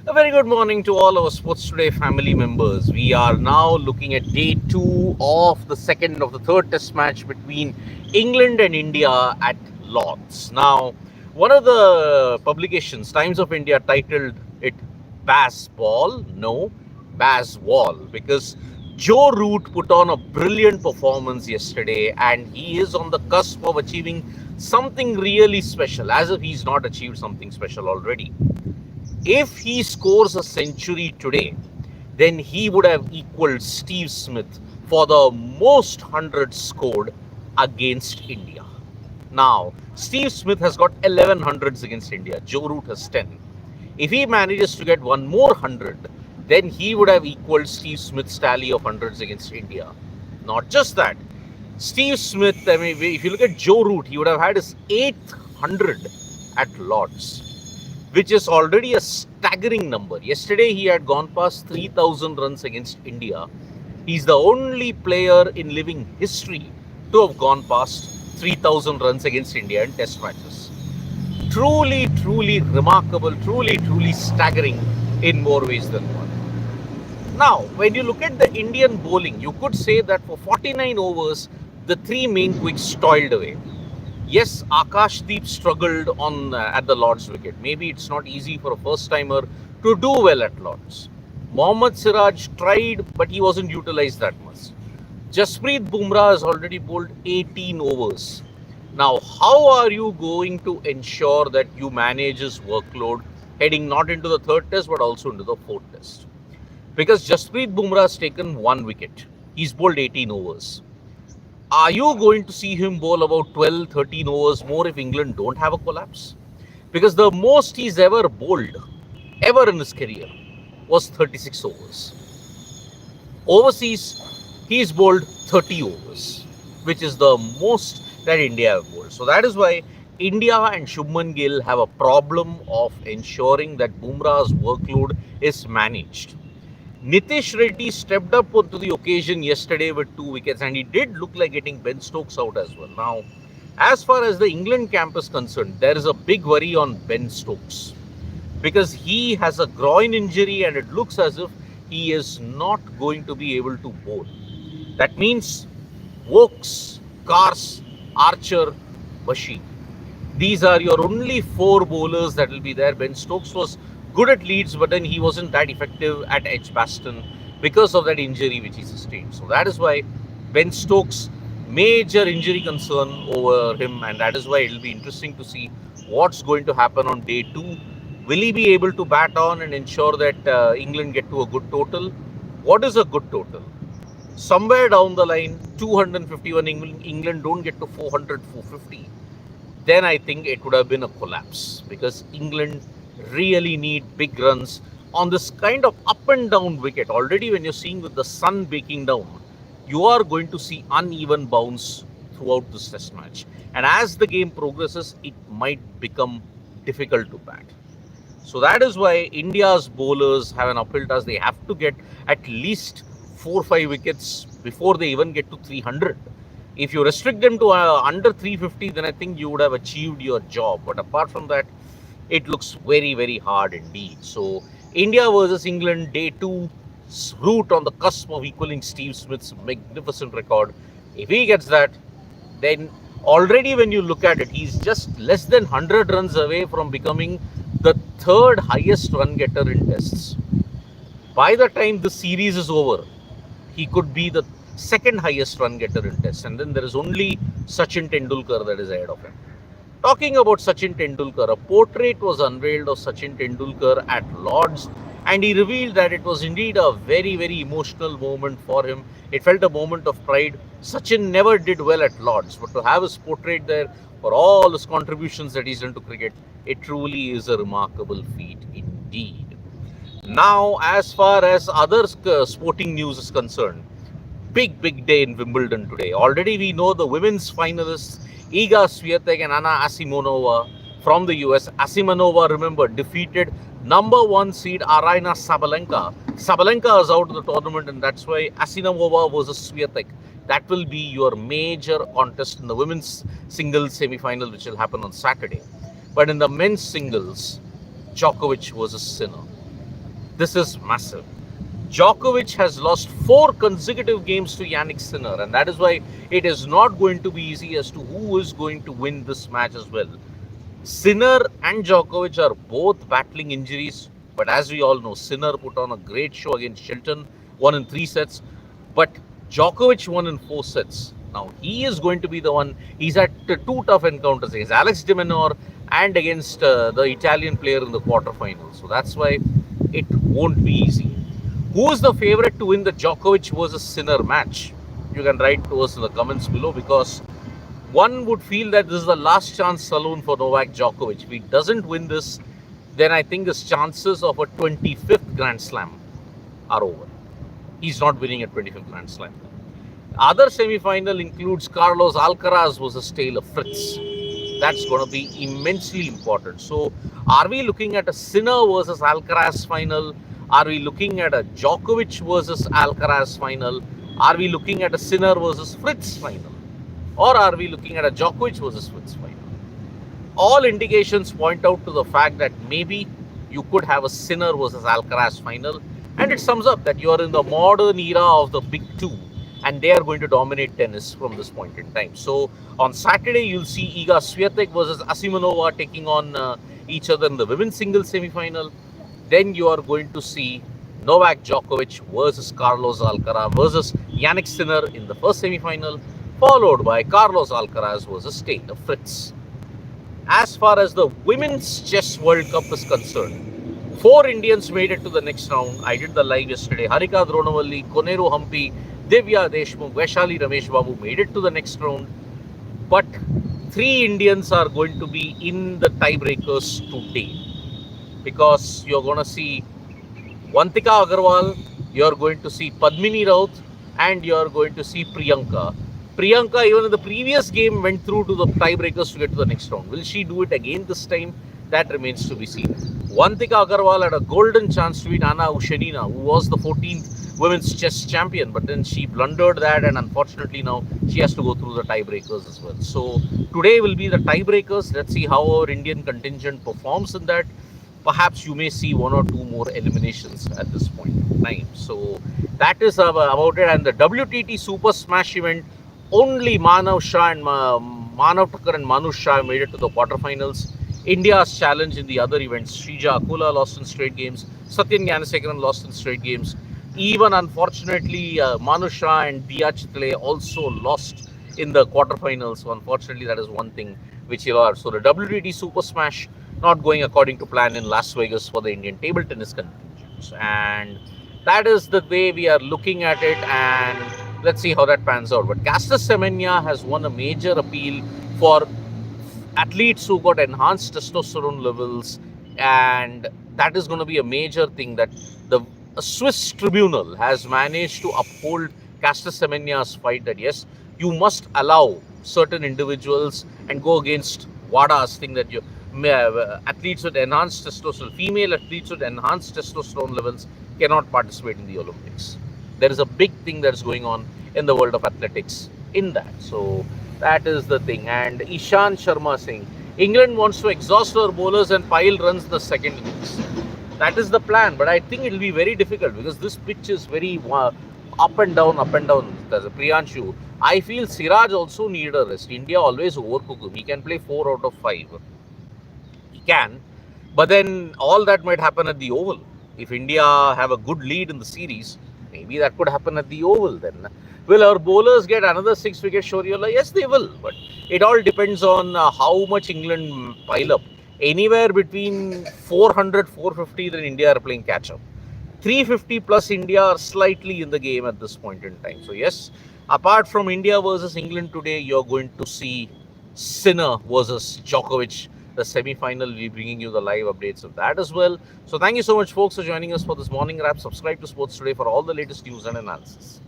A very good morning to all our Sports Today family members. We are now looking at day two of the second of the third test match between England and India at Lord's. Now, one of the publications, Times of India, titled it Bass Ball. No, Bass Wall, because Joe Root put on a brilliant performance yesterday and he is on the cusp of achieving something really special, as if he's not achieved something special already. If he scores a century today, then he would have equaled Steve Smith for the most hundreds scored against India. Now, Steve Smith has got 11 hundreds against India. Joe Root has 10. If he manages to get one more 100, then he would have equaled Steve Smith's tally of hundreds against India. Not just that. Steve Smith, if you look at Joe Root, he would have had his 8th 100 at Lord's, which is already a staggering number. Yesterday, he had gone past 3,000 runs against India. He's the only player in living history to have gone past 3,000 runs against India in test matches. Truly, truly remarkable, truly staggering in more ways than one. Now, when you look at the Indian bowling, you could say that for 49 overs, the three main quicks toiled away. Yes, Akashdeep struggled on at the Lord's wicket. Maybe it's not easy for a first-timer to do well at Lord's. Mohammad Siraj tried, but he wasn't utilized that much. Jasprit Bumrah has already bowled 18 overs. Now, how are you going to ensure that you manage his workload heading not into the third test, but also into the fourth test? Because Jasprit Bumrah has taken one wicket. He's bowled 18 overs. Are you going to see him bowl about 12, 13 overs more if England don't have a collapse? Because the most he's ever bowled, ever in his career, was 36 overs. Overseas, he's bowled 30 overs, which is the most that India have bowled. So that is why India and Shubman Gill have a problem of ensuring that Bumrah's workload is managed. Nitish Reddy stepped up onto the occasion yesterday with 2 wickets, and he did look like getting Ben Stokes out as well. Now, as far as the England camp is concerned, there is a big worry on Ben Stokes because he has a groin injury and it looks as if he is not going to be able to bowl. That means Wokes, Kars, Archer, Bashir. These are your only 4 bowlers that will be there. Ben Stokes was good at Leeds, but then he wasn't that effective at Edgbaston because of that injury which he sustained. So that is why Ben Stokes, major injury concern over him, and that is why it will be interesting to see what's going to happen on day 2. Will he be able to bat on and ensure that England get to a good total? What is a good total? Somewhere down the line, 251 England don't get to 400, 450. Then I think it would have been a collapse because England really need big runs on this kind of up and down wicket. Already when you're seeing with the sun baking down, you are going to see uneven bounce throughout this test match. And as the game progresses, it might become difficult to bat. So that is why India's bowlers have an uphill task. They have to get at least 4 or 5 wickets before they even get to 300. If you restrict them to under 350, then I think you would have achieved your job. But apart from that, it looks very hard indeed. So India versus England, day 2, Root on the cusp of equaling Steve Smith's magnificent record. If he gets that, then already when you look at it, he's just less than 100 runs away from becoming the 3rd highest run getter in tests. By the time the series is over, he could be the 2nd highest run getter in tests, and then there is only Sachin Tendulkar that is ahead of him. Talking about Sachin Tendulkar, a portrait was unveiled of Sachin Tendulkar at Lord's, and he revealed that it was indeed a very emotional moment for him. It felt a moment of pride. Sachin never did well at Lord's, but to have his portrait there for all his contributions that he's done to cricket, it truly is a remarkable feat indeed. Now, as far as other sporting news is concerned, big day in Wimbledon today. Already we know the women's finalists, Iga Swiatek and Anna Asimonova from the US. Asimonova, remember, defeated number 1 seed Aryna Sabalenka. Sabalenka is out of the tournament, and that's why Asimonova versus Swiatek. That will be your major contest in the women's singles semi-final, which will happen on Saturday. But in the men's singles, Djokovic versus Sinner. This is massive. Djokovic has lost 4 consecutive games to Yannick Sinner, and that is why it is not going to be easy as to who is going to win this match as well. Sinner and Djokovic are both battling injuries, but as we all know, Sinner put on a great show against Shilton, won in 3 sets, but Djokovic won in 4 sets. Now he is going to be the one. He's had 2 tough encounters against Alex de Minaur and against the Italian player in the quarterfinals. So that's why it won't be easy. Who is the favorite to win the Djokovic versus Sinner match? You can write to us in the comments below, because one would feel that this is the last chance saloon for Novak Djokovic. If he doesn't win this, then I think his chances of a 25th Grand Slam are over. He's not winning a 25th Grand Slam. Other semi-final includes Carlos Alcaraz versus Taylor Fritz. That's going to be immensely important. So, are we looking at a Sinner versus Alcaraz final? Are we looking at a Djokovic versus Alcaraz final? Are we looking at a Sinner versus Fritz final? Or are we looking at a Djokovic versus Fritz final? All indications point out to the fact that maybe you could have a Sinner versus Alcaraz final, and it sums up that you are in the modern era of the big two, and they are going to dominate tennis from this point in time. So on Saturday, you'll see Iga Swiatek versus Asimonova taking on each other in the women's singles semi-final. Then you are going to see Novak Djokovic versus Carlos Alcaraz versus Yannick Sinner in the first semi-final, followed by Carlos Alcaraz versus Taylor Fritz. As far as the Women's Chess World Cup is concerned, 4 Indians made it to the next round. I did the live yesterday. Harika Dronavalli, Koneru Hampi, Divya Deshmukh, Vaishali Ramesh Babu made it to the next round. But 3 Indians are going to be in the tiebreakers today, because you're going to see Vantika Agarwal, you're going to see Padmini Raut, and you're going to see Priyanka. Priyanka, even in the previous game, went through to the tiebreakers to get to the next round. Will she do it again this time? That remains to be seen. Vantika Agarwal had a golden chance to beat Anna Ushenina, who was the 14th women's chess champion, but then she blundered that, and unfortunately now she has to go through the tiebreakers as well. So today will be the tiebreakers. Let's see how our Indian contingent performs in that. Perhaps you may see 1 or 2 more eliminations at this point in time. So that is about it. And the WTT Super Smash event, only Manav Shah and Manav Thakkar and Manu Shah made it to the quarterfinals. India's challenge in the other events, Shrija Akula lost in straight games, Satyan Gnanasekharan lost in straight games. Even unfortunately, Manu Shah and Diya Chitle also lost in the quarterfinals. So unfortunately, that is one thing which you are. So the WTT Super Smash not going according to plan in Las Vegas for the Indian table tennis contingents, and that is the way we are looking at it. And let's see how that pans out. But Caster Semenya has won a major appeal for athletes who got enhanced testosterone levels, and that is going to be a major thing, that the Swiss tribunal has managed to uphold Caster Semenya's fight, that yes, you must allow certain individuals and go against WADA's thing that you athletes with enhanced testosterone, female athletes with enhanced testosterone levels cannot participate in the Olympics. There is a big thing that's going on in the world of athletics in that. So that is the thing. And Ishant Sharma saying England wants to exhaust our bowlers and pile runs in the second innings. That is the plan, but I think it will be very difficult because this pitch is very up and down. There's a Priyanshu. I feel Siraj also needed a rest. India always overcook him. He can play 4 out of 5. He can, but then all that might happen at the Oval. If India have a good lead in the series, maybe that could happen at the Oval. Then will our bowlers get another 6 wicket Shoriola? Yes, they will, but it all depends on how much England pile up. Anywhere between 400, 450, then India are playing catch up. 350 plus India are slightly in the game at this point in time. So yes, apart from India versus England today, you're going to see Sinner versus Djokovic. The semi-final, we'll be bringing you the live updates of that as well. So thank you so much, folks, for joining us for this morning wrap. Subscribe to Sports Today for all the latest news and analysis.